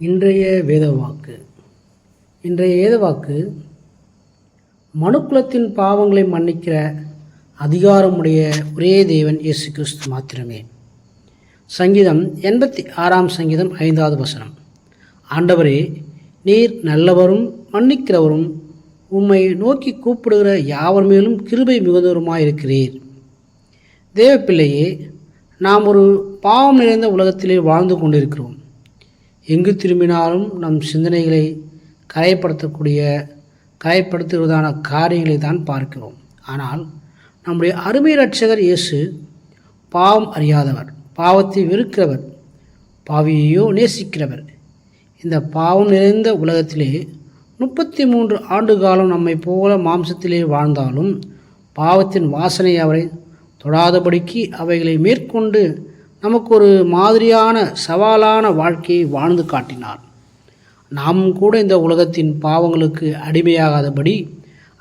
இன்றைய வேதவாக்கு மனுக்குலத்தின் பாவங்களை மன்னிக்கிற அதிகாரமுடைய ஒரே தேவன் இயேசு கிறிஸ்து மாத்திரமே. சங்கீதம் 86 5வது வசனம். ஆண்டவரே, நீர் நல்லவரும் மன்னிக்கிறவரும் உம்மை நோக்கி கூப்பிடுகிற யாவர் மேலும் கிருபை மிகுந்தவருமாயிருக்கிறீர். தேவப்பிள்ளையே, நாம் ஒரு பாவம் நிறைந்த உலகத்திலே வாழ்ந்து கொண்டிருக்கிறோம். எங்கு திரும்பினாலும் நம் சிந்தனைகளை கரைப்படுத்துவதான காரியங்களை தான் பார்க்கிறோம். ஆனால் நம்முடைய அருமை இரட்சகர் இயேசு பாவம் அறியாதவர், பாவத்தை வெறுக்கிறவர், பாவியையோ நேசிக்கிறவர். இந்த பாவம் நிறைந்த உலகத்திலே 33 ஆண்டு காலம் நம்மை போல மாம்சத்திலே வாழ்ந்தாலும் பாவத்தின் வாசனை அவரை தொடாதபடிக்கு அவைகளை மேற்கொண்டு நமக்கு ஒரு மாதிரியான சவாலான வாழ்க்கையை வாழ்ந்து காட்டினார். நாமும் கூட இந்த உலகத்தின் பாவங்களுக்கு அடிமையாகாதபடி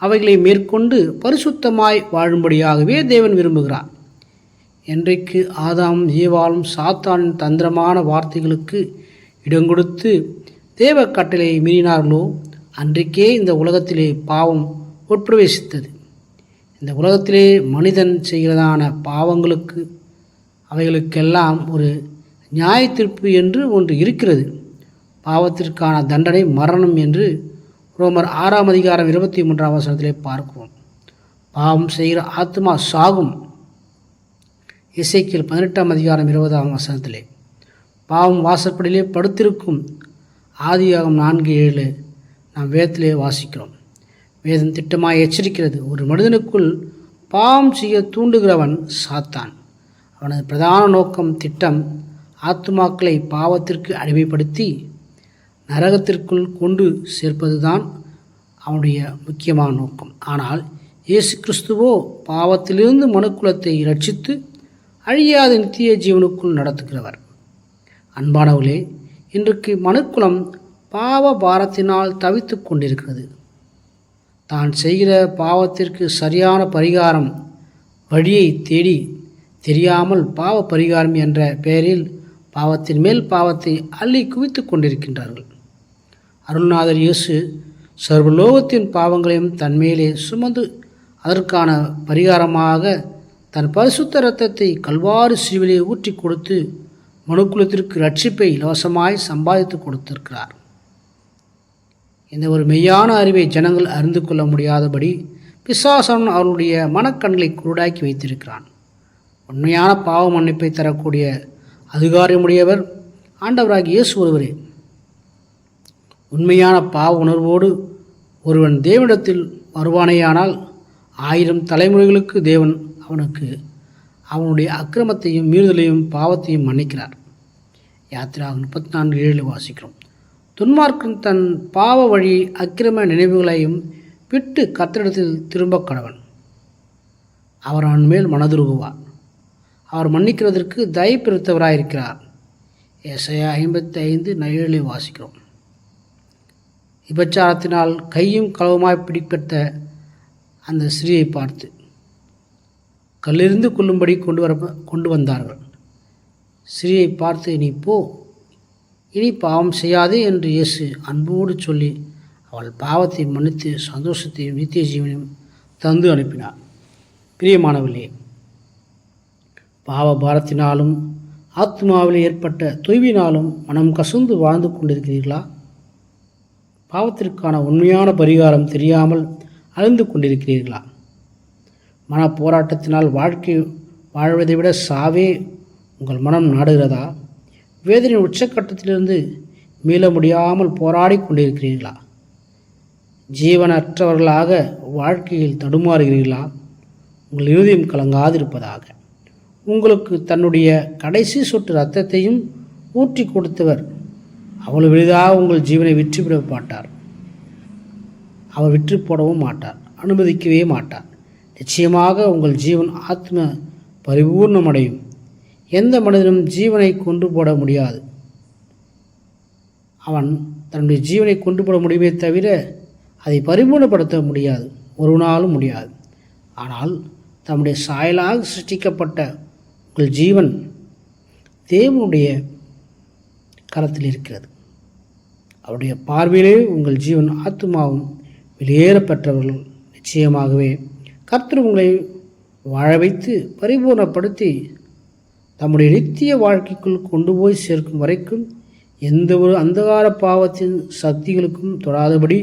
அவைகளை மேற்கொண்டு பரிசுத்தமாய் வாழும்படியாகவே தேவன் விரும்புகிறார். என்றைக்கு ஆதாம் ஏவாளும் சாத்தானின் தந்திரமான வார்த்தைகளுக்கு இடங்கொடுத்து தேவ கட்டளையை மீறினார்களோ அன்றைக்கே இந்த உலகத்திலே பாவம் உட்பிரவேசித்தது. இந்த உலகத்திலே மனிதன் செய்கிறதான பாவங்களுக்கு அவைகளுக்கெல்லாம் ஒரு நியாய தீர்ப்பு என்று ஒன்று இருக்கிறது. பாவத்திற்கான தண்டனை மரணம் என்று ரோமர் 6 வசனத்திலே பார்க்கிறோம். பாவம் செய்கிற ஆத்மா சாகும். எசேக்கியேல் 18 வசனத்திலே பாவம் வாசற்படியிலே படுத்திருக்கும். ஆதியாகமம் 4:7 நாம் வேதத்திலே வாசிக்கிறோம். வேதம் திட்டமாக எச்சரிக்கிறது. ஒரு மனிதனுக்குள் பாவம் செய்ய தூண்டுகிறவன் சாத்தான். அவனது பிரதான நோக்கம், திட்டம் ஆத்துமாக்களை பாவத்திற்கு அடிமைப்படுத்தி நரகத்திற்குள் கொண்டு சேர்ப்பதுதான் அவனுடைய முக்கியமான நோக்கம். ஆனால் இயேசு கிறிஸ்துவோ பாவத்திலிருந்து மனுக்குலத்தை இரட்சித்து அழியாத நித்திய ஜீவனுக்குள் நடத்துகிறவர். அன்பானவர்களே, இன்றைக்கு மனுக்குலம் பாவ பாரத்தினால் தவித்து கொண்டிருக்கிறது. தான் செய்கிற பாவத்திற்கு சரியான பரிகாரம் வழியை தேடி தெரியாமல் பாவ பரிகாரம் என்ற பெயரில் பாவத்தின் மேல் பாவத்தை அள்ளி குவித்து கொண்டிருக்கின்றார்கள். அருள்நாதர் இயேசு சர்வலோகத்தின் பாவங்களையும் தன்மேலே சுமந்து அதற்கான பரிகாரமாக தன் பரிசுத்த இரத்தத்தை கல்வாரி சிலுவிலே ஊற்றி கொடுத்து மனுக்குலத்திற்கு ரட்சிப்பை இலவசமாய் சம்பாதித்து கொடுத்திருக்கிறார். இந்த ஒரு மெய்யான அறிவை ஜனங்கள் அறிந்து கொள்ள முடியாதபடி பிசாசன் அவர்களுடைய மனக்கண்களை குருடாக்கி வைத்திருக்கிறான். உண்மையான பாவ மன்னிப்பை தரக்கூடிய அதிகாரமுடையவர் ஆண்டவராகிய இயேசு ஒருவரே. உண்மையான பாவ உணர்வோடு ஒருவன் தேவனிடத்தில் வருவானேயானால் 1000 தலைமுறைகளுக்கு தேவன் அவனுக்கு அவனுடைய அக்கிரமத்தையும் மீறுதலையும் பாவத்தையும் மன்னிக்கிறார். யாத்திராகமம் 34:7 வாசிக்கிறோம். துன்மார்க்கன் தன் பாவ வழி அக்கிரம நினைவுகளையும் விட்டு கர்த்தரிடத்தில் திரும்ப கடவன். அவர் அவன் மேல் மனதுருகுவார். அவர் மன்னிக்கிறதற்கு தயை பெருத்தவராயிருக்கிறார். ஏசாயா 55:7 வாசிக்கிறோம். விபச்சாரத்தினால் கையும் களவுமாய் பிடிப்பட்ட அந்த ஸ்திரீயை பார்த்து கல்லெறிந்து கொள்ளும்படி கொண்டு வந்தார்கள். ஸ்திரீயை பார்த்து, நீ போ, இனி பாவம் செய்யாதே என்று இயேசு அன்போடு சொல்லி அவள் பாவத்தை மன்னித்து சந்தோஷத்தையும் நித்திய ஜீவனையும் தந்து அனுப்பினார். பிரியமானவர்களே, பாவ பாரத்தினாலும் ஆத்மாவில் ஏற்பட்ட தொய்வினாலும் மனம் கசந்து வாழ்ந்து கொண்டிருக்கிறீர்களா? பாவத்திற்கான உண்மையான பரிகாரம் தெரியாமல் அழிந்து கொண்டிருக்கிறீர்களா? மன போராட்டத்தினால் வாழ்க்கை வாழ்வதை விட சாவே உங்கள் மனம் நாடுகிறதா? வேதனையின் உச்சக்கட்டத்திலிருந்து மீள முடியாமல் போராடி கொண்டிருக்கிறீர்களா? ஜீவனற்றவர்களாக வாழ்க்கையில் தடுமாறுகிறீர்களா? உங்கள் இருதயம் கலங்காதிருப்பதாக. உங்களுக்கு தன்னுடைய கடைசி சொட்டு இரத்தத்தையும் ஊற்றி கொடுத்தவர் அவ்வளவு எளிதாக உங்கள் ஜீவனை விற்றுவிட மாட்டார். அவர் விற்று போடவும் மாட்டார், அனுமதிக்கவே மாட்டார். நிச்சயமாக உங்கள் ஜீவன் ஆத்ம பரிபூர்ணமடையும். எந்த மனிதனும் ஜீவனை கொண்டு போட முடியாது. அவன் தன்னுடைய ஜீவனை கொண்டு போட முடியுமே தவிர அதை பரிபூர்ணப்படுத்த முடியாது, ஒரு நாளும் முடியாது. ஆனால் தம்முடைய சாயலாக சிருஷ்டிக்கப்பட்ட உங்கள் ஜீவன் தேவனுடைய கரத்தில் இருக்கிறது. அவருடைய பார்வையிலே உங்கள் ஜீவன் ஆத்துமாவும் வெளியேறப்பெற்றவர்கள். நிச்சயமாகவே கர்த்தர் உங்களை வாழ வைத்து பரிபூர்ணப்படுத்தி தம்முடைய நித்திய வாழ்க்கைக்குள் கொண்டு போய் சேர்க்கும் வரைக்கும் எந்த ஒரு அந்தகார பாவத்தின் சக்திகளுக்கும் தொடாதபடி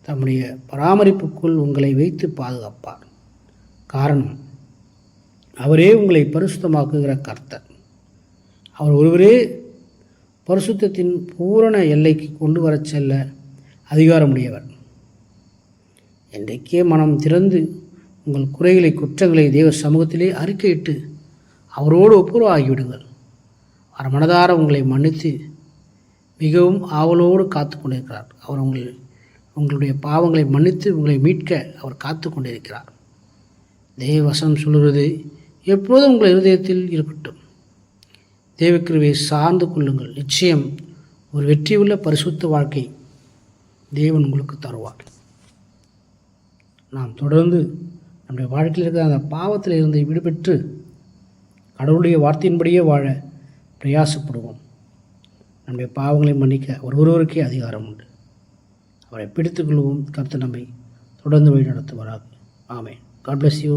தம்முடைய பராமரிப்புக்குள் உங்களை வைத்து பாதுகாப்பார். காரணம், அவரே உங்களை பரிசுத்தமாக்குகிற கர்த்தர். அவர் ஒருவரே பரிசுத்தத்தின் பூரண எல்லைக்கு கொண்டு வரச் செல்ல அதிகாரமுடையவர். இன்றைக்கே மனம் திறந்து உங்கள் குறைகளை குற்றங்களை தேவ சமூகத்திலே அறிக்கையிட்டு அவரோடு ஒப்புரவாகிவிடுங்கள். அவர் மனதார உங்களை மன்னித்து மிகவும் ஆவலோடு காத்து கொண்டிருக்கிறார். அவர் உங்களுடைய பாவங்களை மன்னித்து உங்களை மீட்க அவர் காத்து கொண்டிருக்கிறார். தேவ வசனம் சொல்கிறது, எப்போதும் உங்கள் இருதயத்தில் இருக்கட்டும். தேவக்கிருபையை சார்ந்து கொள்ளுங்கள். நிச்சயம் ஒரு வெற்றியுள்ள பரிசுத்த வாழ்க்கை தேவன் உங்களுக்கு தருவார். நாம் தொடர்ந்து நம்முடைய வாழ்க்கையில் இருக்கிற அந்த பாவத்தில் இருந்து விடுபெற்று கடவுளுடைய வார்த்தையின்படியே வாழ பிரயாசப்படுவோம். நம்முடைய பாவங்களை மன்னிக்க ஒருவருக்கே அதிகாரம் உண்டு. அவரை பிடித்துக் கொள்வோம். கர்த்தர் நம்மை தொடர்ந்து வழி நடத்துவாராக. ஆமென். God bless you.